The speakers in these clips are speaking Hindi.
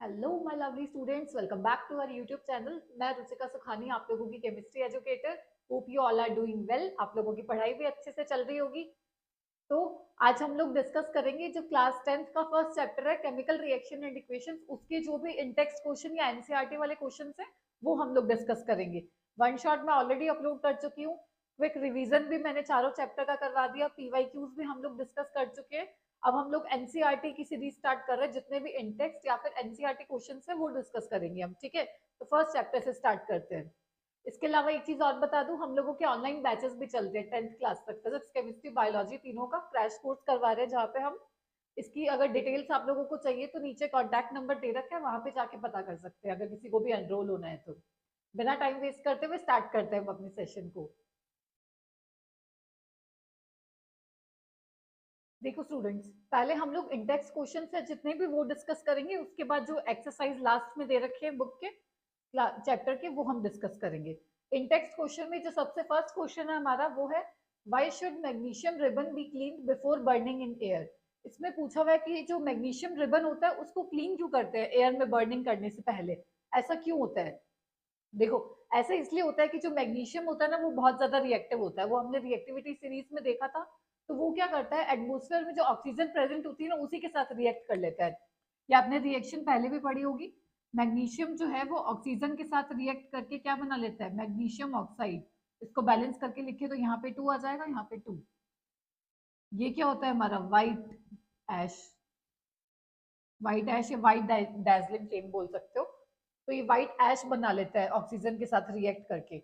Hello my lovely students, welcome back to our YouTube channel. मैं रुचिका सुखानी, आप लोगों की chemistry educator. Hope you all are doing well. आप लोगों की पढ़ाई भी अच्छे से चल रही होगी। तो आज हम लोग डिस्कस करेंगे जो क्लास 10th का फर्स्ट चैप्टर है, केमिकल रिएक्शन एंड इक्वेशंस, उसके जो भी इंटेक्स्ट क्वेश्चन या एनसीईआरटी वाले क्वेश्चन है वो हम लोग डिस्कस करेंगे। वन शॉट मैं ऑलरेडी अपलोड कर चुकी हूँ। क्विक रिवीजन भी मैंने चारों चैप्टर का करवा दिया। पीवाईक्यूज भी हम लोग डिस्कस कर चुके हैं। अब हम लोग एनसीईआरटी की सीरीज स्टार्ट कर रहे हैं। जितने भी इंटेक्स्ट या फिर एनसीईआरटी क्वेश्चंस है वो डिस्कस करेंगे हम, ठीक है। तो फर्स्ट चैप्टर से स्टार्ट करते हैं। इसके अलावा एक चीज और बता दूं, हम लोगों के ऑनलाइन बैचेस भी चलते हैं 10th क्लास तक। फिजिक्स, केमिस्ट्री, बायोलॉजी तीनों का क्रैश कोर्स करवा रहे हैं, जहाँ पे हम इसकी अगर डिटेल्स आप लोगों को चाहिए तो नीचे कॉन्टैक्ट नंबर दे रखा है, वहां पे जाके पता कर सकते हैं अगर किसी को भी एनरोल होना है तो। बिना टाइम वेस्ट करते हुए स्टार्ट करते हैं हम अपने सेशन को। देखो स्टूडेंट्स, पहले हम लोग इंडेक्स क्वेश्चन से जितने भी वो डिस्कस करेंगे, उसके बाद जो एक्सरसाइज लास्ट में दे रखे हैं बुक के चैप्टर के वो हम डिस्कस करेंगे। इंडेक्स क्वेश्चन में जो सबसे फर्स्ट क्वेश्चन है हमारा वो है, why should magnesium ribbon be clean before burning in air. इसमें पूछा हुआ है कि जो मैग्नीशियम रिबन होता है उसको क्लीन क्यों करते हैं एयर में बर्निंग करने से पहले। ऐसा क्यों होता है? देखो, ऐसा इसलिए होता है कि जो मैग्नीशियम होता है ना वो बहुत ज्यादा रिएक्टिव होता है। वो हमने रिएक्टिविटी सीरीज में देखा था। तो वो क्या करता है, एटमोस्फेयर में जो ऑक्सीजन प्रेजेंट होती है ना उसी के साथ रिएक्ट कर लेता है। या आपने रिएक्शन पहले भी पढ़ी होगी। मैग्नीशियम जो है वो ऑक्सीजन के साथ रिएक्ट करके क्या बना लेता है, मैग्नीशियम ऑक्साइड। इसको बैलेंस करके लिखे तो यहाँ पे 2 आ जाएगा, यहाँ पे 2। ये क्या होता है हमारा व्हाइट ऐश। व्हाइट ऐश या व्हाइट dazzling फ्लेम बोल सकते हो। तो ये व्हाइट ऐश बना लेता है ऑक्सीजन के साथ रिएक्ट करके।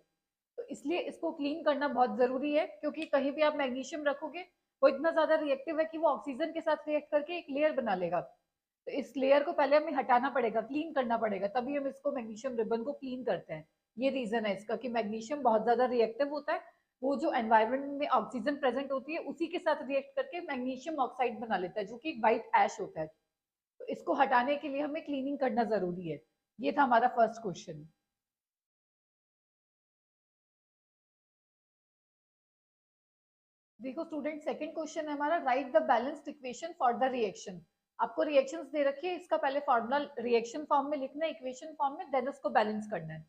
तो इसलिए इसको क्लीन करना बहुत जरूरी है, क्योंकि कहीं भी आप मैग्नीशियम रखोगे वो इतना ज्यादा रिएक्टिव है कि वो ऑक्सीजन के साथ रिएक्ट करके एक लेयर बना लेगा। तो इस लेयर को पहले हमें हटाना पड़ेगा, क्लीन करना पड़ेगा, तभी हम इसको मैग्नीशियम रिबन को क्लीन करते हैं। ये रीजन है इसका कि मैग्नीशियम बहुत ज्यादा रिएक्टिव होता है। वो जो एनवायरमेंट में ऑक्सीजन प्रेजेंट होती है उसी के साथ रिएक्ट करके मैग्नीशियम ऑक्साइड बना लेता है, जो कि व्हाइट ऐश होता है। तो इसको हटाने के लिए हमें क्लीनिंग करना जरूरी है। ये था हमारा फर्स्ट क्वेश्चन। देखो स्टूडेंट, सेकंड क्वेश्चन है हमारा, right the balanced equation for the reaction. आपको रिएक्शंस दे रखी है, इसका पहले फॉर्मूला रिएक्शन फॉर्म में लिखना है, इक्वेशन फॉर्म में, देन उसको बैलेंस करना है।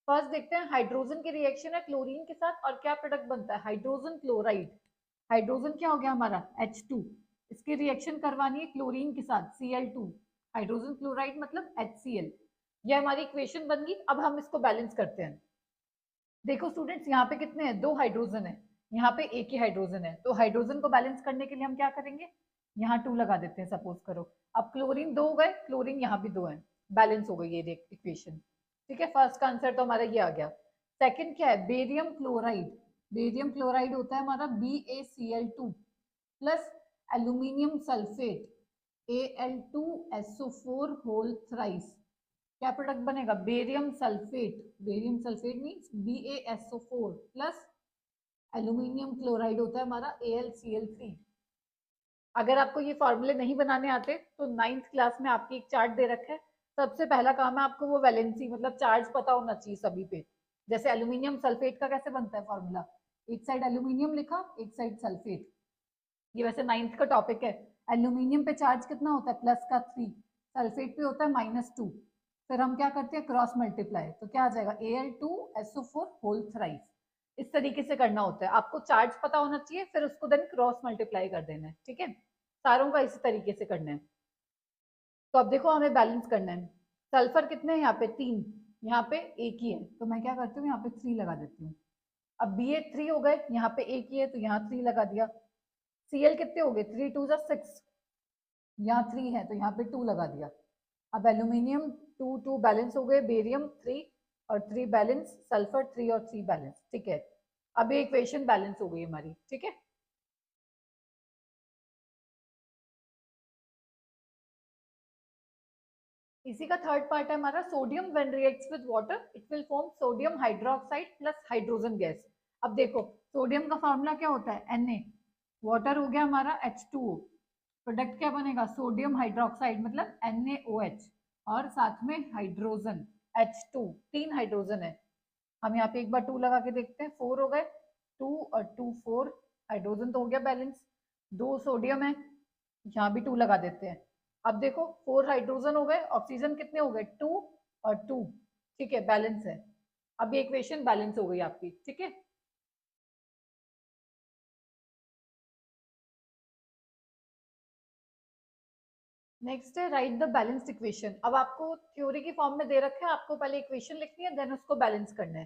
फर्स्ट देखते हैं, हाइड्रोजन की रिएक्शन है क्लोरीन के साथ, और क्या प्रोडक्ट बनता है, हाइड्रोजन क्लोराइड। हाइड्रोजन क्या हो गया हमारा, H2। इसकी रिएक्शन करवानी है क्लोरीन के साथ, Cl2। हाइड्रोजन क्लोराइड मतलब HCl। ये हमारी इक्वेशन बन गई। अब हम इसको बैलेंस करते हैं। देखो स्टूडेंट्स, यहाँ पे कितने हैं, 2 हाइड्रोजन है। यहाँ पे एक ही हाइड्रोजन है, तो हाइड्रोजन को बैलेंस करने के लिए हम क्या करेंगे, यहाँ 2 लगा देते हैं सपोज करो। अब क्लोरीन 2 हो गए, क्लोरीन यहाँ भी 2 है। बैलेंस हो गई ये इक्वेशन। ठीक है, फर्स्ट का आंसर तो हमारा ये आ गया। सेकंड क्या है, बेरियम क्लोराइड। बेरियम क्लोराइड होता है हमारा BaCl2 plus aluminium sulphate Al2SO4 whole thrice. क्या प्रोडक्ट बनेगा, barium sulphate. Barium sulphate means BaSO4 plus aluminium chloride होता है हमारा AlCl3। अगर आपको ये फॉर्मूले नहीं बनाने आते तो 9th क्लास में आपकी एक चार्ट दे रखा है। सबसे पहला काम है आपको वो वैलेंसी मतलब चार्ज पता होना चाहिए सभी पे। जैसे एल्यूमिनियम सल्फेट का कैसे बनता है फॉर्मूला, एक साइड एल्यूमिनियम लिखा, एक साइड सल्फेट। ये वैसे 9th का टॉपिक है। एल्यूमिनियम पे चार्ज कितना होता है, +3। सल्फेट पे होता है -2। फिर हम क्या करते हैं, क्रॉस मल्टीप्लाई, तो क्या आ जाएगा, Al2SO4 होल थ्राइस। इस तरीके से करना होता है, आपको चार्ज पता होना चाहिए, फिर उसको देन क्रॉस मल्टीप्लाई कर देना है, ठीक है। सारों का इसी तरीके से करना है। तो अब देखो हमें बैलेंस करना है। सल्फर कितने हैं यहाँ पे, 3। यहाँ पे एक ही है, तो मैं क्या करती हूँ, यहाँ पे 3 लगा देती हूँ। अब Ba3 हो गए, यहाँ पे एक ही है तो यहाँ 3 लगा दिया। Cl कितने हो गए, 3 2 6। यहाँ 3 है तो यहाँ पे 2 लगा दिया। अब एल्यूमिनियम 2 2 बैलेंस हो गए, बेरियम 3 और 3 बैलेंस, सल्फर 3 और 3 बैलेंस, ठीक है। अब ये इक्वेशन बैलेंस हो गई हमारी, ठीक है। इसी का थर्ड पार्ट है हमारा, sodium when reacts with water it will form sodium hydroxide plus hydrogen gas. अब देखो, सोडियम का फॉर्मूला क्या होता है, Na। वाटर हो गया हमारा H2O। प्रोडक्ट क्या बनेगा, सोडियम हाइड्रोक्साइड मतलब NaOH, और साथ में हाइड्रोजन H2। 3 हाइड्रोजन है। हम यहाँ पे एक बार 2 लगा के देखते हैं, 4 हो गए। 2 और 2 4। हाइड्रोजन तो हो गया बैलेंस। 2 सोडियम है, यहाँ भी 2 लगा देते हैं। अब देखो 4 हाइड्रोजन हो गए, ऑक्सीजन कितने हो गए 2 और 2, ठीक है बैलेंस है। अब ये इक्वेशन बैलेंस हो गई आपकी, ठीक है। नेक्स्ट है राइट द बैलेंस्ड इक्वेशन। अब आपको थ्योरी की फॉर्म में दे रखा है, आपको पहले इक्वेशन लिखनी है देन उसको बैलेंस करना है।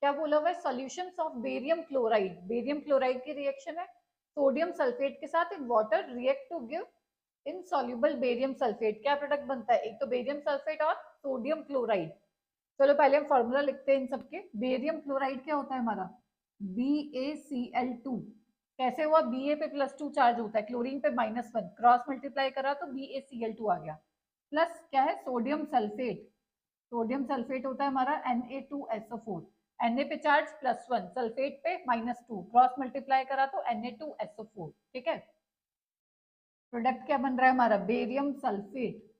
क्या बोला हुआ है, solutions of barium chloride, barium chloride की रिएक्शन है सोडियम सल्फेट के साथ in water react to give insoluble barium sulphate. क्या प्रोडक्ट बनता है, एक तो बेरियम सल्फेट और सोडियम क्लोराइड। चलो पहले हम फॉर्मूला लिखते हैं इन सबके। बेरियम क्लोराइड क्या होता है हमारा, BaCl2। कैसे हुआ, Ba पे +2 चार्ज होता है, क्लोरीन पे -1, क्रॉस मल्टीप्लाई करा तो BaCl2 आ गया। प्लस क्या है, सोडियम सल्फेट, सोडियम सल्फेट होता है हमारा Na2SO4, Na पे चार्ज +1, सल्फेट पे -2, क्रॉस मल्टीप्लाई करा तो Na2SO4, ठीक है। प्रोडक्ट क्या बन रहा है हमारा, बेरियम सल्फेट।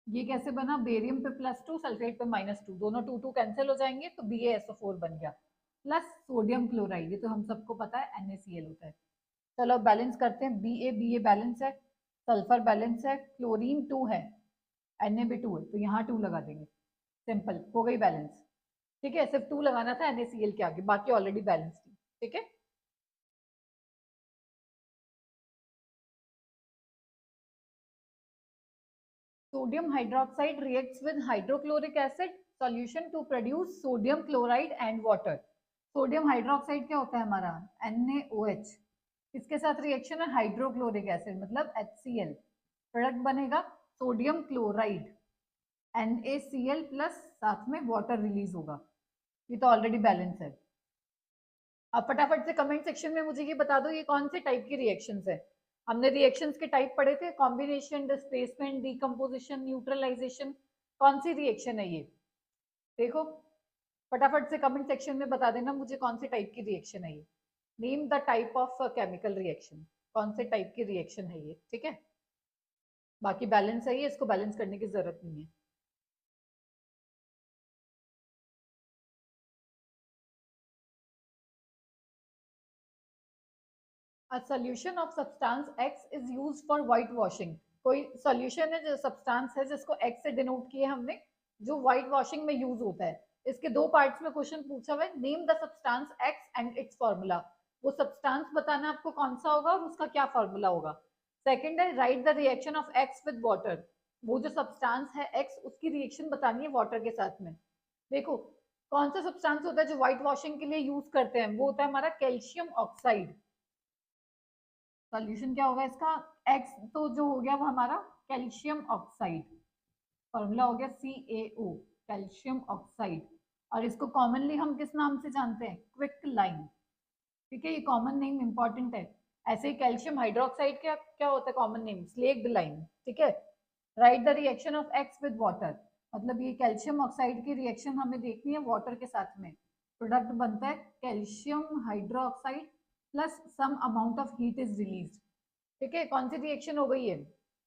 ये कैसे बना, बेरियम पे +2 सल्फेट पे -2, दोनों 2 2 कैंसिल हो जाएंगे तो BaSO4 बन गया, प्लस सोडियम क्लोराइड, ये तो हम सबको पता है NaCl होता है। चलो बैलेंस करते हैं, Ba बैलेंस है, सल्फर बैलेंस है, क्लोरीन 2 है, Na भी 2 है, तो यहाँ 2 लगा देंगे, सिंपल हो गई बैलेंस। ठीक है, सिर्फ 2 लगाना था NaCl के आगे, बाकी ऑलरेडी बैलेंस थी, ठीक है। Sodium hydroxide reacts with hydrochloric acid solution to produce sodium chloride and water. Sodium hydroxide क्या होता है हमारा, NaOH। इसके साथ रिएक्शन है हाइड्रोक्लोरिक एसिड मतलब HCl, प्रोडक्ट बनेगा सोडियम क्लोराइड NaCl प्लस साथ में वाटर रिलीज होगा। ये तो ऑलरेडी बैलेंस है। अब फटाफट से कमेंट सेक्शन में मुझे ये बता दो ये कौन से टाइप की रिएक्शंस है। हमने रिएक्शंस के टाइप पढ़े थे, कॉम्बिनेशन, डिस्प्लेसमेंट, डीकम्पोजिशन, न्यूट्रलाइजेशन। कौन सी रिएक्शन है ये, देखो फटाफट से कमेंट सेक्शन में बता देना मुझे कौन से टाइप की रिएक्शन है ये। Name the type of chemical reaction, कौन से टाइप की रिएक्शन है ये, ठीक है। बाकी बैलेंस है ये, इसको बैलेंस करने की जरूरत नहीं है। A solution of substance X is used for white washing। कोई सॉल्यूशन है जो सब्सटेंस है जिसको X से डिनोट किया हमने, जो व्हाइट वॉशिंग में यूज होता है। इसके दो पार्ट्स में क्वेश्चन पूछा हुआ है, name the substance X and it's formula. वो सब्सटेंस बताना आपको कौन सा होगा और उसका क्या फॉर्मूला होगा। सेकंड है right the reaction of X with water. वो जो सब्सटेंस है X उसकी रिएक्शन बतानी है वाटर के साथ में। देखो कौन सा सब्सटेंस होता है जो व्हाइट वॉशिंग के लिए यूज करते हैं, वो होता है हमारा कैल्शियम ऑक्साइड। सॉल्यूशन क्या होगा इसका, एक्स तो जो हो गया वो हमारा कैल्शियम ऑक्साइड, फॉर्मूला हो गया CaO, कैल्शियम ऑक्साइड। और इसको कॉमनली हम किस नाम से जानते हैं, क्विक लाइन, ठीक है। ये कॉमन नेम इंपॉर्टेंट है। ऐसे ही कैल्शियम हाइड्रोक्साइड क्या क्या होता है कॉमन नेम, स्लेक्ड लाइन, ठीक है। Right the reaction of x with water, मतलब ये कैल्शियम ऑक्साइड की रिएक्शन हमें देखनी है वाटर के साथ में। प्रोडक्ट बनता है calcium hydroxide plus some amount of heat is release, ठीक है। कौन सी रिएक्शन हो गई है,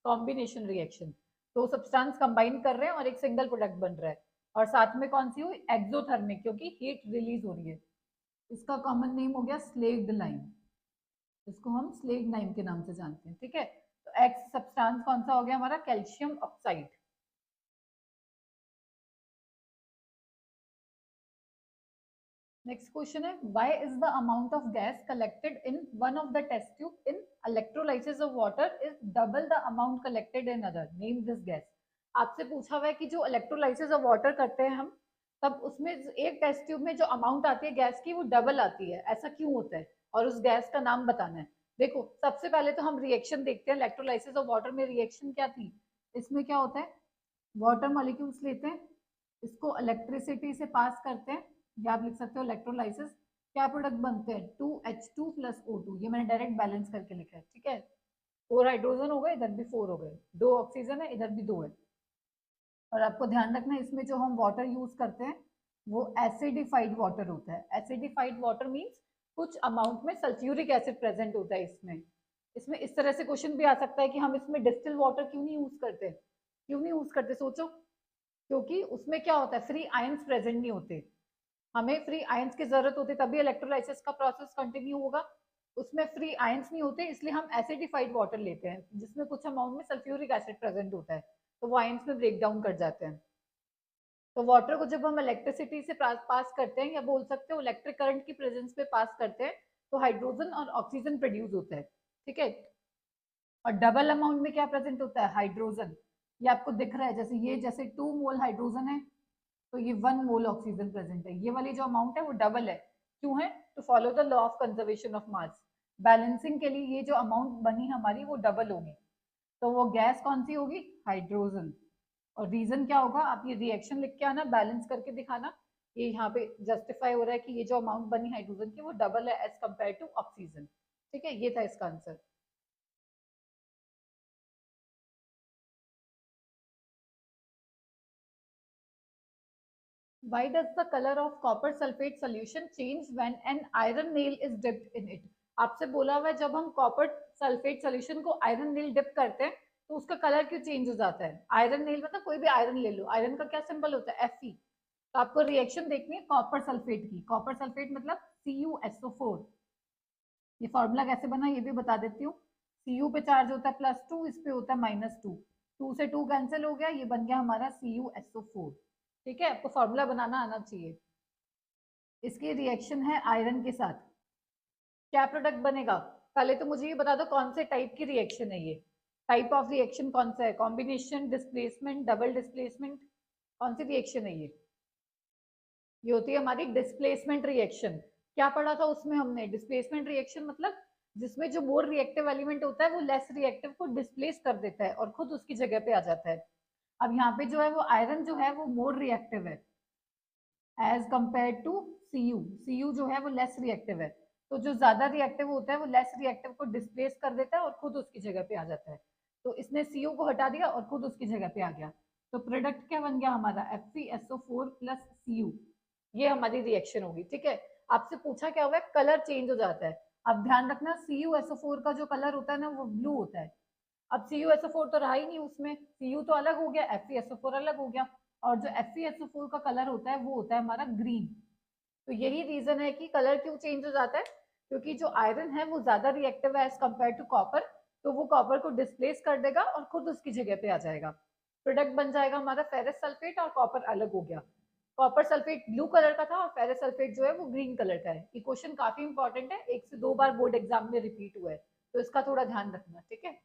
कॉम्बिनेशन रिएक्शन। दो सब्सटेंस कंबाइन कर रहे हैं और एक सिंगल प्रोडक्ट बन रहा है, और साथ में कौन सी हुई, एक्सोथर्मिक, क्योंकि हीट रिलीज हो रही है। इसका कॉमन नेम हो गया स्लेग्ड लाइन, इसको हम स्लेग्ड लाइन के नाम से जानते हैं, ठीक है। तो एक्स सब्सटेंस कौन सा हो गया हमारा, कैल्शियम ऑक्साइड। नेक्स्ट क्वेश्चन है, why is the amount of gas collected in one of the test tube in electrolysis of water is double the amount collected in other, name this gas. आपसे पूछा हुआ है कि जो इलेक्ट्रोलाइसिस ऑफ वाटर करते हैं हम, तब उसमें एक टेस्ट ट्यूब में जो अमाउंट आती है गैस की वो डबल आती है, ऐसा क्यों होता है, और उस गैस का नाम बताना है। देखो सबसे पहले तो हम रिएक्शन देखते हैं, इलेक्ट्रोलाइसिस ऑफ वाटर में रिएक्शन क्या थी। इसमें क्या होता है, वाटर मॉलिक्यूल्स लेते हैं, इसको इलेक्ट्रिसिटी से पास करते हैं, या आप लिख सकते हो इलेक्ट्रोलाइसिस। क्या प्रोडक्ट बनते हैं, 2H2 प्लस O2, ये मैंने डायरेक्ट बैलेंस करके लिखा है, ठीक है। 4 हाइड्रोजन हो गए, इधर भी 4 हो गए, 2 ऑक्सीजन है, इधर भी 2 है। और आपको ध्यान रखना है इसमें जो हम वाटर यूज करते हैं वो एसिडिफाइड वाटर होता है। एसिडिफाइड वाटर मीन्स कुछ अमाउंट में सल्फ्यूरिक एसिड प्रेजेंट होता है इसमें। इसमें इस तरह से क्वेश्चन भी आ सकता है कि हम इसमें डिस्टिल वाटर क्यों नहीं यूज करते, क्यों नहीं यूज करते, सोचो। क्योंकि उसमें क्या होता है, फ्री आयंस प्रेजेंट नहीं होते, हमें फ्री आयंस की जरूरत होती है, तभी इलेक्ट्रोलाइसिस का प्रोसेस कंटिन्यू होगा। उसमें फ्री आयंस नहीं होते, इसलिए हम एसिडिफाइड वाटर लेते हैं जिसमें कुछ अमाउंट में सल्फ्यूरिक एसिड प्रेजेंट होता है, तो वो आयंस में ब्रेक डाउन कर जाते हैं। तो वाटर को जब हम इलेक्ट्रिसिटी से पास करते हैं, या बोल सकते हो इलेक्ट्रिक करंट की प्रेजेंस में पास करते हैं, तो हाइड्रोजन और ऑक्सीजन प्रोड्यूस होता है, ठीक है। और डबल अमाउंट में क्या प्रेजेंट होता है, हाइड्रोजन। ये आपको दिख रहा है, जैसे ये जैसे 2 मोल हाइड्रोजन है, तो ये 1 मोल ऑक्सीजन प्रेजेंट है। ये वाली जो अमाउंट है वो डबल है, क्यों है, to follow the law of conservation of mass. Balancing के लिए ये जो अमाउंट बनी हमारी वो डबल होगी, तो वो गैस कौन सी होगी, हाइड्रोजन। और रीजन क्या होगा, आप ये रिएक्शन लिख के आना, बैलेंस करके दिखाना। ये यहाँ पे जस्टिफाई हो रहा है कि ये जो अमाउंट बनी हाइड्रोजन की वो डबल है एज कम्पेयर टू ऑक्सीजन, ठीक है। ये था इसका answer. Why does the color of copper sulfate solution change when an iron nail is dipped in it? आपसे बोला हुआ है जब हम कॉपर सल्फेट सोल्यूशन को आयरन नेल डिप करते हैं तो उसका कलर क्यों चेंज हो जाता है। आयरन नेल मतलब कोई भी आयरन ले लो, आयरन का क्या सिंबल होता है, Fe। तो आपको रिएक्शन देखनी है कॉपर सल्फेट की। कॉपर सल्फेट मतलब CuSO4। ये फॉर्मूला कैसे बना ये भी बता देती हूँ। Cu पे चार्ज होता है +2, इस पे होता है -2, 2 से 2 कैंसिल हो गया, ये बन गया हमारा CuSO4, ठीक है। आपको फॉर्मूला बनाना आना चाहिए। इसकी रिएक्शन है आयरन के साथ, क्या प्रोडक्ट बनेगा। पहले तो मुझे ये बता दो कौन से टाइप की रिएक्शन है ये, टाइप ऑफ रिएक्शन कौन सा है, कॉम्बिनेशन, डिस्प्लेसमेंट, डबल डिस्प्लेसमेंट, कौन सी रिएक्शन है ये होती है हमारी डिस्प्लेसमेंट रिएक्शन। क्या पढ़ा था उसमें हमने, डिस्प्लेसमेंट रिएक्शन मतलब जिसमें जो मोर रिएक्टिव एलिमेंट होता है वो लेस रिएक्टिव को डिस्प्लेस कर देता है और खुद उसकी जगह पे आ जाता है। अब यहाँ पे जो है वो आयरन जो है वो मोर रिएक्टिव है एज कंपेयर टू Cu जो है वो लेस रिएक्टिव है। तो जो ज्यादा रिएक्टिव होता है वो लेस रिएक्टिव को डिस्प्लेस कर देता है और खुद उसकी जगह पे आ जाता है। तो इसने Cu को हटा दिया और खुद उसकी जगह पे आ गया, तो प्रोडक्ट क्या बन गया हमारा, FeSO4 प्लस Cu। ये हमारी रिएक्शन होगी, ठीक है। आपसे पूछा क्या हुआ है, कलर चेंज हो जाता है। अब ध्यान रखना CuSO4 का जो कलर होता है ना वो ब्लू होता है। अब CuSO4 तो रहा ही नहीं उसमें, Cu तो अलग हो गया, FeSO4 अलग हो गया, और जो FeSO4 का कलर होता है वो होता है हमारा ग्रीन। तो यही रीजन है कि कलर क्यों चेंज हो जाता है, क्योंकि जो आयरन है वो ज्यादा रिएक्टिव है एज कम्पेयर टू कॉपर, तो वो कॉपर को डिस्प्लेस कर देगा और खुद उसकी जगह पे आ जाएगा। प्रोडक्ट बन जाएगा हमारा फेरस सल्फेट, और कॉपर अलग हो गया। कॉपर सल्फेट ब्लू कलर का था और फेरस सल्फेट जो है वो ग्रीन कलर का है। ये क्वेश्चन काफी इंपॉर्टेंट है, 1 से 2 बार बोर्ड एग्जाम में रिपीट हुआ है, तो इसका थोड़ा ध्यान रखना, ठीक है।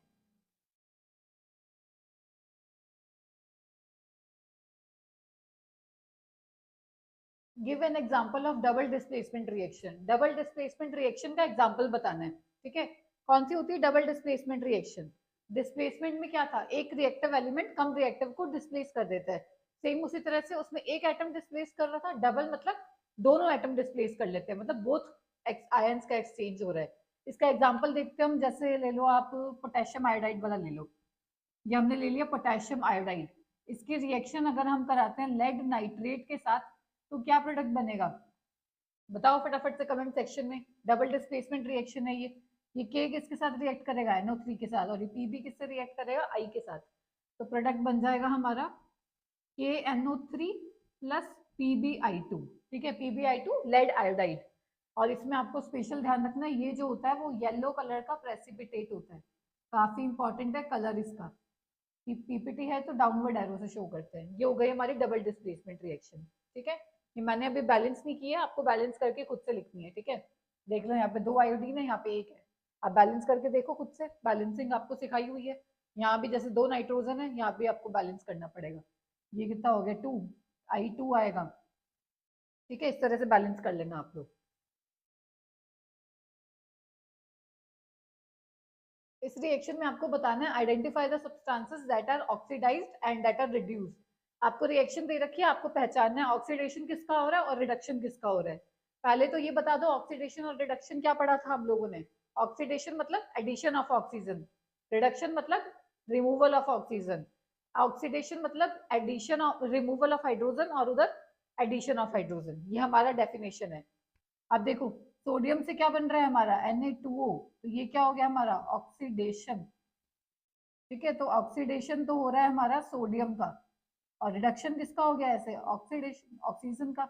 Give an example of double displacement reaction. Double displacement reaction का एग्जांपल बताना है, ठीक है। कौन सी होती है डबल डिस्प्लेसमेंट रिएक्शन। डिस्प्लेसमेंट में क्या था, एक रिएक्टिव एलिमेंट कम रिएक्टिव को डिस्प्लेस कर देता है। सेम उसी तरह से उसमें एक एटम डिस्प्लेस कर रहा था, डबल मतलब दोनों एटम डिस्प्लेस कर लेते हैं, मतलब बोथ आयंस का एक्सचेंज हो रहा है। इसका एग्जाम्पल देखते हैं हम, जैसे ले लो आप पोटेशियम आयोडाइड वाला ले लो। ये हमने ले लिया पोटेशियम आयोडाइड, इसकी रिएक्शन अगर हम कराते हैं लेड नाइट्रेट के साथ तो क्या प्रोडक्ट बनेगा, बताओ फटाफट से कमेंट सेक्शन में। डबल डिस्प्लेसमेंट रिएक्शन है ये के किसके साथ रिएक्ट करेगा, NO3 के साथ, और ये Pb किससे रिएक्ट करेगा, आई के साथ। तो प्रोडक्ट बन जाएगा हमारा KNO3 प्लस PbI2, ठीक है, PbI2 लेड आयोडाइड। और इसमें आपको स्पेशल ध्यान रखना है ये जो होता है वो येलो कलर का प्रेसिपिटेट होता है, काफी इंपॉर्टेंट है कलर इसका। पीपीटी है तो डाउनवर्ड एरो से शो करते हैं। ये हो गई हमारी डबल डिस्प्लेसमेंट रिएक्शन, ठीक है। ये मैंने अभी बैलेंस नहीं किया, आपको बैलेंस करके खुद से लिखनी है, ठीक है। देख लो यहाँ पे 2 आयोडीन है, यहाँ पे 1 है, आप बैलेंस करके देखो खुद से, बैलेंसिंग आपको सिखाई हुई है। यहाँ भी जैसे 2 नाइट्रोजन है, यहाँ भी आपको बैलेंस करना पड़ेगा। ये कितना हो गया 2, I2 आएगा, ठीक है। इस तरह से बैलेंस कर लेना आप लोग। इस रिएक्शन में आपको बताना है identify the substances that are oxidized and that are reduced. आपको रिएक्शन दे रखी है, आपको पहचानना है ऑक्सीडेशन किसका हो रहा है और रिडक्शन किसका हो रहा है। पहले तो ये बता दो ऑक्सीडेशन और रिडक्शन क्या पढ़ा था हम लोगों ने। ऑक्सीडेशन मतलब एडिशन ऑफ ऑक्सीजन, रिडक्शन मतलब रिमूवल ऑफ ऑक्सीजन। ऑक्सीडेशन मतलब addition of removal of hydrogen, और उधर एडिशन ऑफ हाइड्रोजन, ये हमारा डेफिनेशन है। अब देखो सोडियम से क्या बन रहा है हमारा Na2O, तो ये क्या हो गया हमारा ऑक्सीडेशन, ठीक है। तो ऑक्सीडेशन तो हो रहा है हमारा सोडियम का, और रिडक्शन किसका हो गया ऐसे, ऑक्सीडेशन ऑक्सीजन का।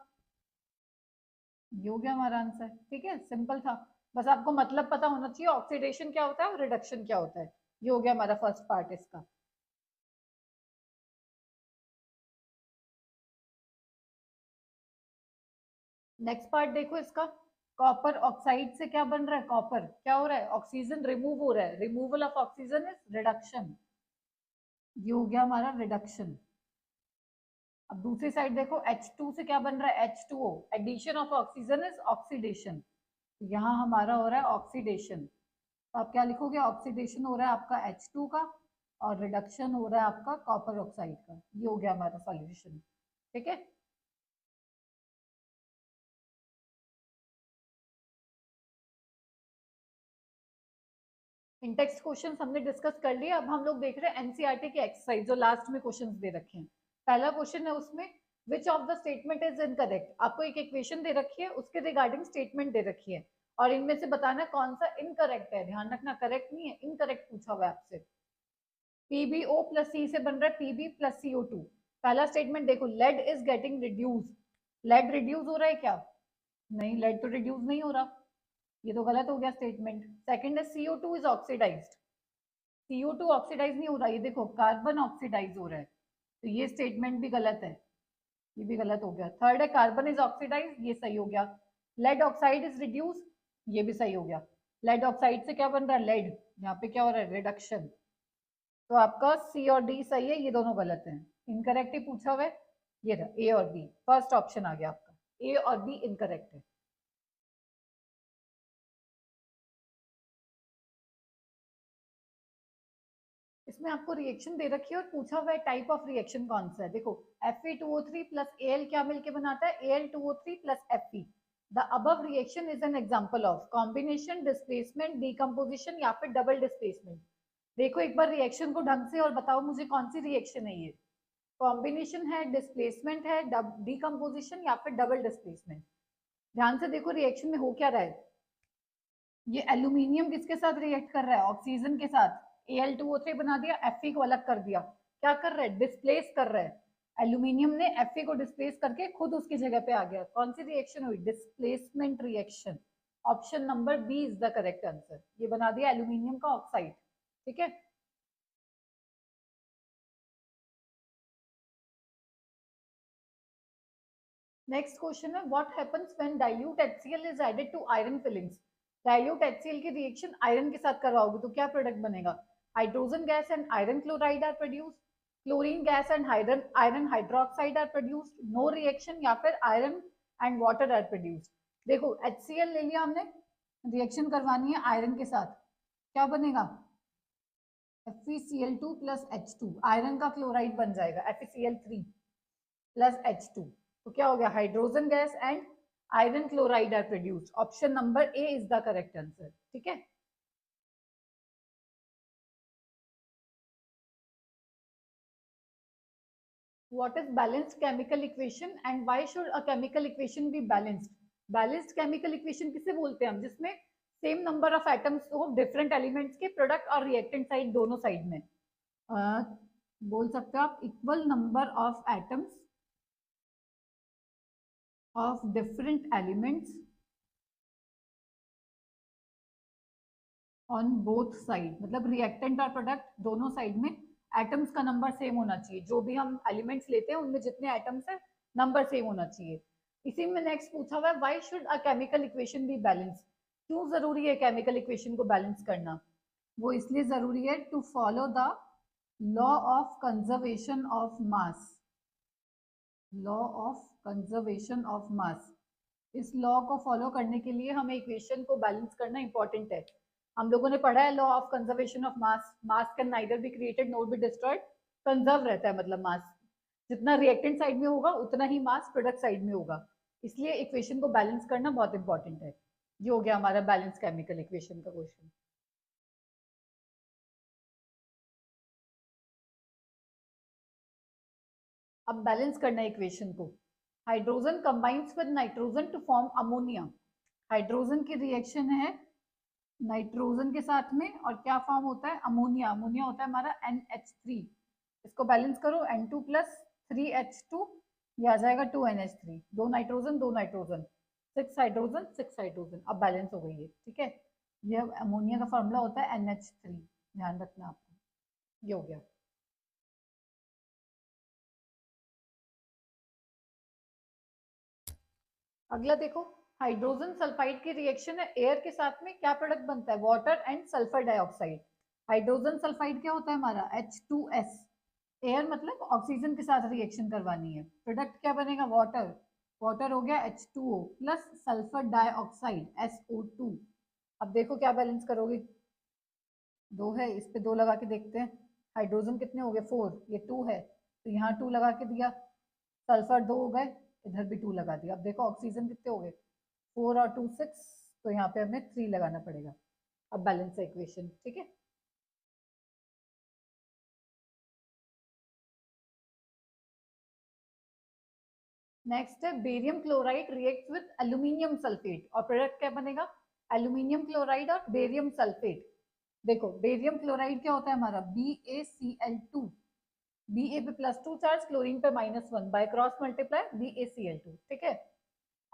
ये हो गया हमारा आंसर, ठीक है, सिंपल था। बस आपको मतलब पता होना चाहिए ऑक्सीडेशन क्या होता है और रिडक्शन क्या होता है। ये हो गया हमारा फर्स्ट पार्ट इसका। नेक्स्ट पार्ट देखो इसका, कॉपर ऑक्साइड से क्या बन रहा है, कॉपर क्या हो रहा है, ऑक्सीजन रिमूव हो रहा है, removal of oxygen is reduction, ये हो गया हमारा रिडक्शन। अब दूसरी साइड देखो H2 से क्या बन रहा है, H2O, addition of oxygen is oxidation, यहाँ हमारा हो रहा है ऑक्सीडेशन, तो आप क्या लिखोगे, ऑक्सीडेशन हो रहा है आपका H2 का और रिडक्शन हो रहा है आपका कॉपर ऑक्साइड का, ये हो गया हमारा सॉल्यूशन। ठीक है, इंटेक्स क्वेश्चन हमने डिस्कस कर लिया। अब हम लोग देख रहे हैं एनसीईआरटी की एक्सरसाइज जो लास्ट में क्वेश्चंस दे रखे हैं। पहला क्वेश्चन है उसमें which of the statement is incorrect, आपको एक इक्वेशन दे रखी है उसके रिगार्डिंग स्टेटमेंट दे रखी है और इनमें से बताना कौन सा इनकरेक्ट है, ध्यान रखना करेक्ट नहीं है, इनकरेक्ट पूछा हुआ है आपसे। पीबीओ प्लस सी से बन रहा है पीबी प्लस CO2। पहला स्टेटमेंट देखो, lead is getting reduce, lead reduce हो रहा है क्या, नहीं लेड तो रिड्यूस नहीं हो रहा, ये तो गलत हो गया स्टेटमेंट। सेकंड है CO2 is oxidised, CO2 oxidise नहीं हो रहा, ये देखो कार्बन ऑक्सीडाइज हो रहा है, तो ये स्टेटमेंट भी गलत है, ये भी गलत हो गया। थर्ड है कार्बन इज ऑक्सीडाइज, ये सही हो गया। लेड ऑक्साइड इज रिड्यूस, ये भी सही हो गया। लेड ऑक्साइड से क्या बन रहा है, लेड, यहाँ पे क्या हो रहा है, रिडक्शन, तो आपका C और D सही है, ये दोनों गलत हैं, इनकरेक्ट ही पूछा हुआ है, ये रहा A और B, फर्स्ट ऑप्शन आ गया आपका, A और B इनकरेक्ट है। इसमें आपको रिएक्शन दे रखी है और पूछा हुआ है टाइप ऑफ रिएक्शन कौन सा है। देखो Fe2O3 प्लस Al क्या मिलके बनाता है, Al2O3 plus Fe। The above reaction is an example of combination, displacement, decomposition या फिर डबल डिस्प्लेसमेंट। देखो एक बार रिएक्शन को ढंग से और बताओ मुझे कौन सी रिएक्शन है ये, कॉम्बिनेशन है, डिस्प्लेसमेंट है, डीकम्पोजिशन या फिर डबल डिस्प्लेसमेंट। ध्यान से देखो रिएक्शन में हो क्या रहा है, ये एल्यूमिनियम किसके साथ रिएक्ट कर रहा है, ऑक्सीजन के साथ, Al2O3 बना दिया, Fe को अलग कर दिया, क्या कर रहा है, डिस्प्लेस कर रहा है। एल्यूमिनियम ने Fe को डिस्प्लेस करके खुद उसकी जगह पे आ गया, कौन सी रिएक्शन हुई, displacement reaction. Option number B is the correct answer, ये बना दिया एल्यूमिनियम का ऑक्साइड। ठीक है, नेक्स्ट क्वेश्चन है what happens when dilute HCl is added to iron filings. Dilute HCl की रिएक्शन आयरन के साथ करवाओगे तो क्या प्रोडक्ट बनेगा, hydrogen gas and iron chloride are produced, chlorine gas and iron hydroxide are produced, no reaction या फिर iron and water are produced. देखो HCl ले लिया हमने, रिएक्शन करवानी है आयरन के साथ, क्या बनेगा, FeCl2 प्लस H2, आयरन का क्लोराइड बन जाएगा FeCl3 प्लस H2, तो क्या हो गया, hydrogen gas and iron chloride are produced. Option number A is the correct answer. ठीक है, what is balanced chemical equation and why should a chemical equation be balanced. Balanced chemical equation किसे बोलते हैं हम, जिसमें सेम नंबर ऑफ एटम्स हो डिफरेंट एलिमेंट्स के, प्रोडक्ट और रिएक्टेंट साइड दोनों साइड में, बोल सकते हो आप equal number of atoms of different elements on both side, मतलब रिएक्टेंट और प्रोडक्ट दोनों साइड में एटम्स का नंबर सेम होना चाहिए, जो भी हम एलिमेंट्स लेते हैं उनमें जितने एटम्स है नंबर सेम होना चाहिए। इसी में नेक्स्ट पूछा हुआ है why should a chemical equation be balance, क्यों जरूरी है केमिकल इक्वेशन को बैलेंस करना, वो इसलिए जरूरी है to follow the law of conservation of mass, law of conservation of mass, इस लॉ को फॉलो करने के लिए हमें इक्वेशन को बैलेंस करना इंपॉर्टेंट है। हम लोगों ने पढ़ा है law of conservation of mass, mass can neither be created nor be destroyed, conserve रहता है मतलब मास जितना रिएक्टेंट साइड में होगा उतना ही मास प्रोडक्ट साइड में होगा, इसलिए इक्वेशन को बैलेंस करना बहुत इंपॉर्टेंट है। ये हो गया हमारा बैलेंस केमिकल इक्वेशन का क्वेश्चन। अब बैलेंस करना है इक्वेशन को, hydrogen combines with nitrogen to form ammonia, hydrogen की रिएक्शन है नाइट्रोजन के साथ में और क्या फॉर्म होता है, अमोनिया, अमोनिया होता है हमारा NH3, इसको बैलेंस करो N2 प्लस 3H2, ये आ जाएगा 2NH3, दो नाइट्रोजन दो नाइट्रोजन, 6 हाइड्रोजन 6 हाइड्रोजन, अब बैलेंस हो गई है, ठीक है। ये अमोनिया का फॉर्मूला होता है NH3, ध्यान रखना आपको, ये हो गया। अगला देखो, हाइड्रोजन सल्फाइड की रिएक्शन है एयर के साथ में, क्या प्रोडक्ट बनता है, water and sulphur dioxide. Hydrogen sulphide क्या होता है हमारा, H2S, एयर मतलब ऑक्सीजन के साथ रिएक्शन करवानी है, प्रोडक्ट क्या बनेगा, वाटर, वाटर हो गया H2O plus sulphur dioxide SO2। अब देखो क्या बैलेंस करोगे, दो है, इस पे दो लगा के देखते हैं, हाइड्रोजन कितने हो गए 4, ये 2 है तो यहाँ 2 लगा के दिया, सल्फर 2 हो गए, इधर भी 2 लगा दिया। अब देखो ऑक्सीजन कितने हो गए 4 और 2 6, तो यहाँ पे हमें 3 लगाना पड़ेगा। अब बैलेंस है इक्वेशन, ठीक है। नेक्स्ट है barium chloride react with aluminium sulphate, और प्रोडक्ट क्या बनेगा, एल्यूमिनियम क्लोराइड और बेरियम सल्फेट। देखो बेरियम क्लोराइड क्या होता है हमारा, BaCl2, Ba पे +2 चार्ज, क्लोरीन पे -1, बाय क्रॉस मल्टीप्लाई BaCl2, ठीक है।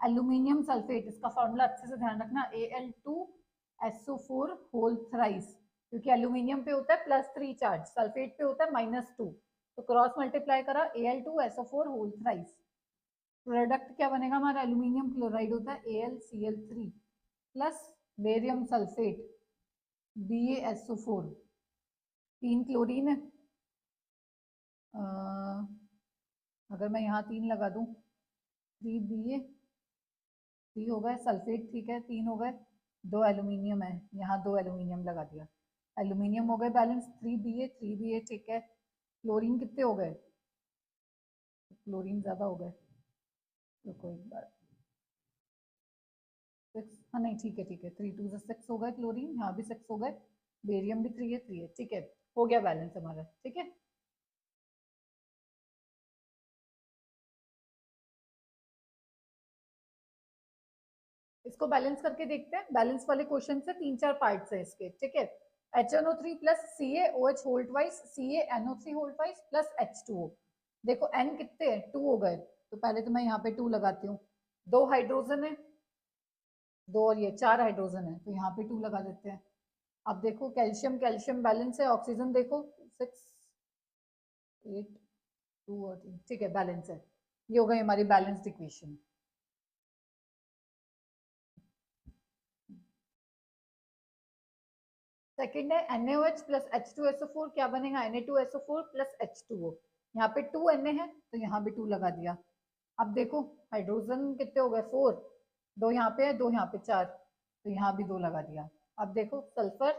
एल्यूमिनियम सल्फेट, इसका फॉर्मूला अच्छे से ध्यान रखना, Al2SO4 होल थ्राइस, क्योंकि एल्यूमिनियम पे होता है +3 चार्ज, सल्फेट पे होता है -2, तो क्रॉस मल्टीप्लाई करा Al2SO4 होल थ्राइस। प्रोडक्ट क्या बनेगा हमारा, एल्यूमिनियम क्लोराइड होता है AlCl3 plus barium sulphate BaSO4, 3 chlorine है, अगर मैं यहाँ 3 लगा दूं, 3Ba, 3 हो गए, सल्फेट ठीक है 3 हो गए, 2 एल्यूमिनियम है, यहाँ 2 एल्यूमिनियम लगा दिया, एल्यूमिनियम हो गए बैलेंस, 3Ba ठीक है। क्लोरीन कितने हो गए, क्लोरीन ज्यादा हो गए, रुको एक बार, 6, हाँ नहीं ठीक है 3 2 6 हो गए क्लोरीन, यहाँ भी 6 हो गए, बेरियम भी 3 है, ठीक है, हो गया बैलेंस हमारा, ठीक है। इसको बैलेंस करके देखते हैं, बैलेंस वाले क्वेश्चन से 3-4 पार्ट्स है इसके, ठीक है। HNO3 plus CaOH whole twice, CaNO3 whole twice plus H2O। देखो N कितने हैं, 2 हो गए, तो पहले तो मैं यहाँ पे 2 लगाती हूँ, 2 हाइड्रोजन है, 2 और ये 4 हाइड्रोजन है, तो यहाँ पे 2 लगा देते हैं। अब देखो कैल्शियम, कैल्शियम बैलेंस है, ऑक्सीजन देखो 6 8 2 और 3, ठीक है बैलेंस है, ये हो गई हमारी बैलेंस्ड इक्वेशन। सेकंड है NaOH प्लस H2SO4, क्या बनेगा Na2SO4 प्लस H2O, यहाँ पे 2 Na है तो यहाँ भी 2 लगा दिया। अब देखो हाइड्रोजन कितने हो गए 4, 2 यहाँ पे है 2 यहाँ पे 4, तो यहाँ भी 2 लगा दिया। अब देखो सल्फर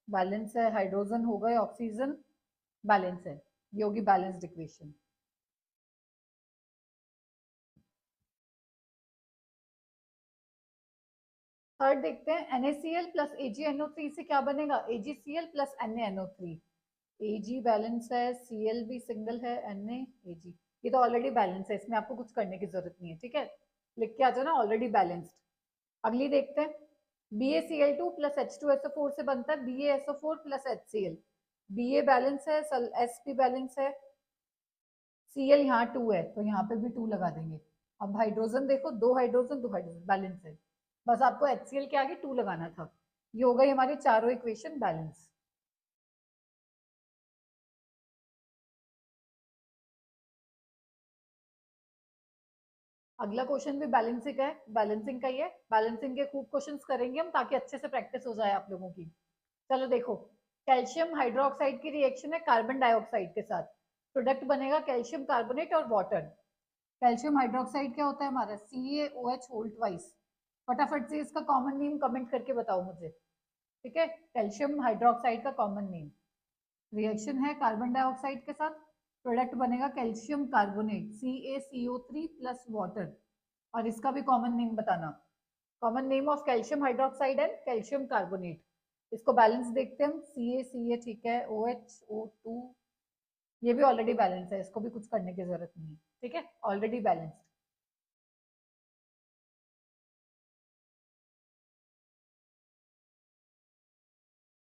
बैलेंस है, हाइड्रोजन हो गए, ऑक्सीजन बैलेंस है, ये होगी बैलेंस्ड इक्वेशन। थर्ड देखते हैं NaCl प्लस AgNO3 से क्या बनेगा, AgCl plus NaNO3, Ag balance है, Cl भी सिंगल है, Na Ag, ये तो ऑलरेडी बैलेंस है, इसमें आपको कुछ करने की जरूरत नहीं है, ठीक है, लिख के आ जाओ ना ऑलरेडी बैलेंस्ड। अगली देखते हैं, BaCl2 प्लस H2SO4 से बनता है BaSO4 plus HCl, Ba balance है, S भी बैलेंस है, Cl यहाँ 2 है तो यहाँ पे भी 2 लगा देंगे। अब हाइड्रोजन देखो, 2 हाइड्रोजन 2 हाइड्रोजन बैलेंस है, बस आपको HCl के आगे 2 लगाना था। ये हो गई हमारी चारों इक्वेशन बैलेंस। अगला क्वेश्चन भी बैलेंसिंग का है, बैलेंसिंग का ही है, बैलेंसिंग के खूब क्वेश्चंस करेंगे हम ताकि अच्छे से प्रैक्टिस हो जाए आप लोगों की। चलो देखो, कैल्शियम हाइड्रोक्साइड की रिएक्शन है कार्बन डाइऑक्साइड के साथ, प्रोडक्ट बनेगा कैल्शियम कार्बोनेट और वाटर। कैल्शियम हाइड्रोक्साइड क्या होता है हमारा, CaOH होल ट्वाइस, फटाफट से इसका कॉमन नेम कमेंट करके बताओ मुझे, ठीक है, कैल्शियम हाइड्रोक्साइड का कॉमन नेम। रिएक्शन है कार्बन डाइऑक्साइड के साथ, प्रोडक्ट बनेगा calcium carbonate CaCO3 plus water, और इसका भी कॉमन नेम बताना, common name of calcium hydroxide and calcium carbonate. इसको बैलेंस देखते हैं हम, Ca ठीक है, OH O2 ये भी ऑलरेडी बैलेंस है, इसको भी कुछ करने की जरूरत नहीं है, ठीक है, ऑलरेडी बैलेंस्ड।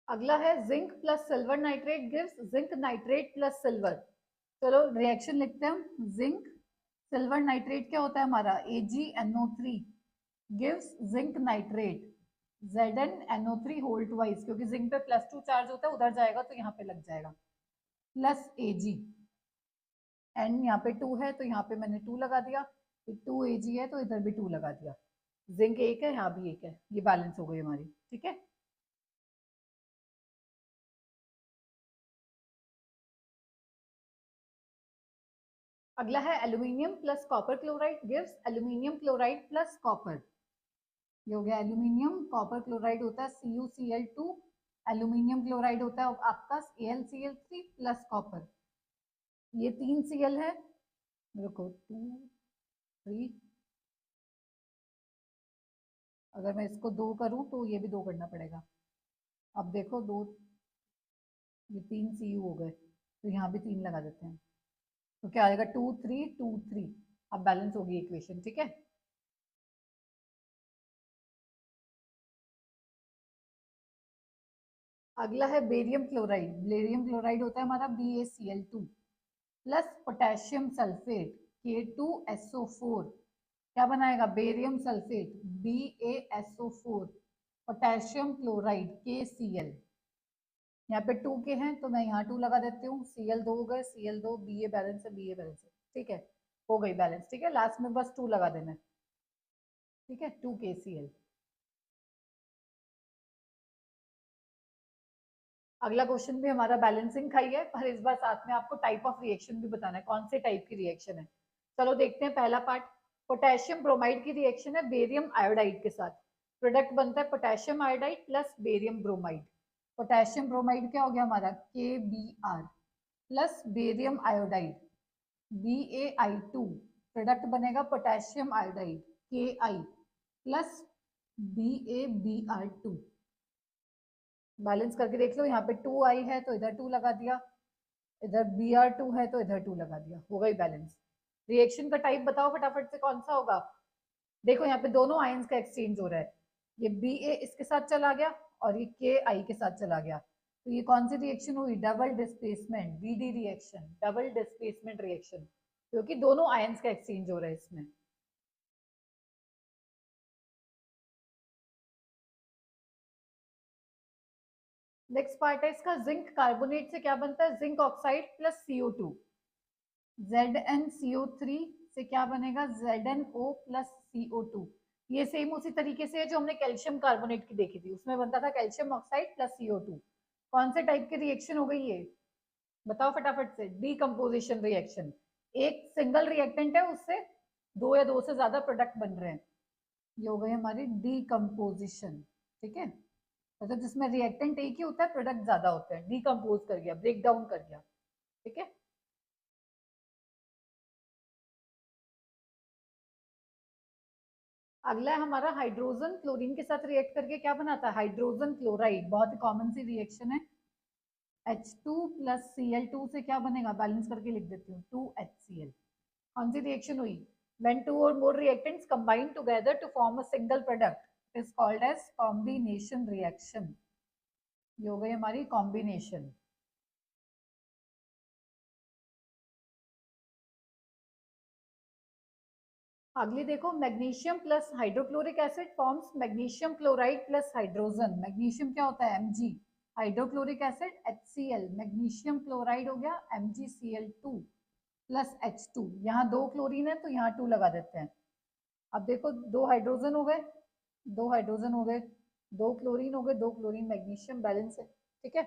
अगला है zinc plus silver nitrate gives zinc nitrate plus silver. चलो रिएक्शन लिखते हैं हम, जिंक सिल्वर नाइट्रेट क्या होता है हमारा, AgNO3 gives zinc nitrate ZnNO3 whole twice, क्योंकि जिंक पे +2 चार्ज होता है, उधर जाएगा तो यहाँ पे लग जाएगा, प्लस Ag। एन यहाँ पे 2 है तो यहाँ पे मैंने 2 लगा दिया, 2 Ag है तो इधर भी 2 लगा दिया। जिंक 1 है, यहाँ भी 1 है, ये बैलेंस हो गई हमारी। ठीक है, अगला है aluminium plus copper chloride gives aluminium chloride plus copper. ये हो गया एल्यूमिनियम, कॉपर क्लोराइड होता है CuCl2, एल्यूमिनियम क्लोराइड होता है आपका AlCl3 प्लस कॉपर। ये 3 Cl है, रुको 2 3, अगर मैं इसको 2 करूं तो ये भी 2 करना पड़ेगा। अब देखो 2, ये 3 Cu हो गए, तो यहाँ भी 3 लगा देते हैं, तो क्या आएगा 2 3 2 3। अब बैलेंस होगी इक्वेशन। ठीक है, अगला है बेरियम क्लोराइड। बेरियम क्लोराइड होता है हमारा BaCl2 plus potassium sulphate K2SO4। क्या बनाएगा, barium sulphate BaSO4, potassium chloride KCl। यहाँ पे 2 के हैं तो मैं यहाँ 2 लगा देती हूँ, Cl2 हो गए, Cl2 Ba बैलेंस है, Ba बैलेंस है। ठीक है, हो गई बैलेंस। ठीक है, लास्ट में बस 2 लगा देना। ठीक है, 2 KCl। अगला क्वेश्चन भी हमारा बैलेंसिंग का ही है, पर इस बार साथ में आपको टाइप ऑफ रिएक्शन भी बताना है, कौन से टाइप की रिएक्शन है। चलो देखते हैं पहला पार्ट। पोटेशियम ब्रोमाइड की रिएक्शन है बेरियम आयोडाइड के साथ। प्रोडक्ट बनता है potassium iodide plus barium bromide. Potassium bromide क्या हो गया हमारा, KBr plus barium iodide BaI2। Product बनेगा potassium iodide Ki plus BaBr2। Balance करके देख लो, यहाँ पे 2 आई है तो इधर 2 लगा दिया, इधर Br2 है तो इधर 2 लगा दिया, हो गई बैलेंस। रिएक्शन का टाइप बताओ फटाफट से कौन सा होगा। देखो यहाँ पे दोनों आयंस का एक्सचेंज हो रहा है, ये Ba इसके साथ चला गया और ये Ki के साथ चला गया, तो ये कौन सी रिएक्शन हुई, double displacement BD reaction, double displacement reaction, क्योंकि दोनों आयंस का एक्सचेंज हो रहा है इसमें। नेक्स्ट पार्ट है इसका, जिंक कार्बोनेट से क्या बनता है, zinc oxide plus CO2। ZnCO3 से क्या बनेगा, ZnO प्लस CO2। ये सेम उसी तरीके से है जो हमने कैल्शियम कार्बोनेट की देखी थी, उसमें बनता था कैल्शियम ऑक्साइड प्लस CO2। कौन से टाइप की रिएक्शन हो गई ये, बताओ फटाफट से। डीकम्पोजिशन रिएक्शन, एक सिंगल रिएक्टेंट है, उससे 2 या 2 से ज्यादा प्रोडक्ट बन रहे हैं, ये हो गई हमारी डीकम्पोजिशन। ठीक है, मतलब जिसमें रिएक्टेंट एक ही होता है, प्रोडक्ट ज्यादा होते हैं, डीकम्पोज कर गया, ब्रेक डाउन कर गया। ठीक है, अगला है हमारा हाइड्रोजन क्लोरीन के साथ रिएक्ट करके क्या बनाता है, हाइड्रोजन क्लोराइड। बहुत ही कॉमन सी रिएक्शन है। H2 प्लस Cl2 से क्या बनेगा, बैलेंस करके लिख देती हूँ, 2HCl। कौन सी रिएक्शन हुई, when two or more reactants combine together to form a single product, it is called as combination reaction। ये हो गई हमारी कॉम्बिनेशन। अगली देखो, magnesium plus hydrochloric acid forms magnesium chloride plus hydrogen. Magnesium क्या होता है, Mg, hydrochloric acid HCl, magnesium chloride हो गया MgCl2 प्लस H2। यहाँ 2 क्लोरीन है तो यहाँ 2 लगा देते हैं। अब देखो 2 हाइड्रोजन हो गए, 2 हाइड्रोजन हो गए, 2 क्लोरीन हो गए, 2 क्लोरीन मैग्नीशियम, बैलेंस है। ठीक है,